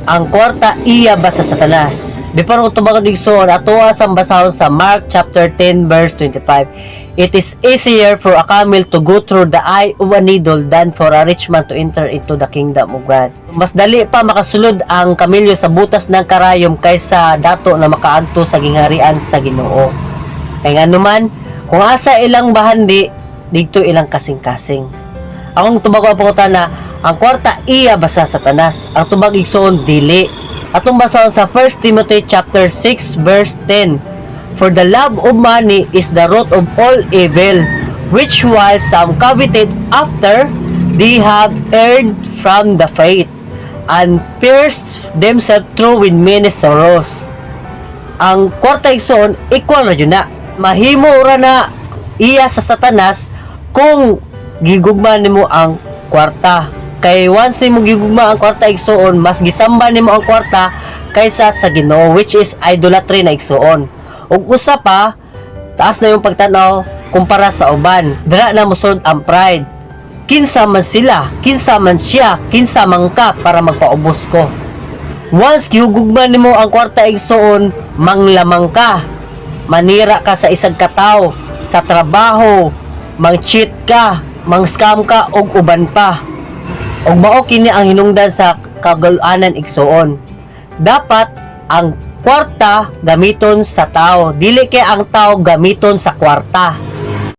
ang kwarta iya ba sa Satanas? Before ko tumagon igsoon, atoa sang basahon sa Mark chapter 10 verse 25. It is easier for a camel to go through the eye of a needle than for a rich man to enter into the kingdom of God. Mas dali pa makasulod ang kamelyo sa butas ng karayom kaysa dato na makaadto sa gingharian sa Ginoo. Kaya nga naman, kung asa ilang bahandi, dito ilang kasing-kasing. Akong tubago ang pangutan na ang kwarta iya ba sa Satanas? Ang tubag igsoon dili. Atong basahon sa 1 Timothy chapter 6 verse 10. For the love of money is the root of all evil, which while some coveted after, they have erred from the faith, and pierced themselves through with many sorrows. Ang kwarta igsoon, equal na yun na. Mahimo ra na iya sa Satanas kung gigugma nimo ang kwarta. Kay once nimo gigugma ang kwarta igsoon, mas gisamba nimo ang kwarta kaysa sa Ginoo, which is idolatry na igsoon. Ug usa pa, taas na yung pagtanaw kumpara sa uban. Dira na mosunod ang pride. Kinsa man sila, kinsa man siya, kinsa man ka para magpaubos ko. Once gihugugma nimo ang kwarta igsoon, manglamang ka. Manira ka sa isang katawo, sa trabaho, mang-cheat ka, mang-scam ka og uban pa. Og mao kini ang hinungdan sa kagul-anan igsoon. Dapat ang kwarta gamiton sa tao, dili kay ang tao gamiton sa kwarta.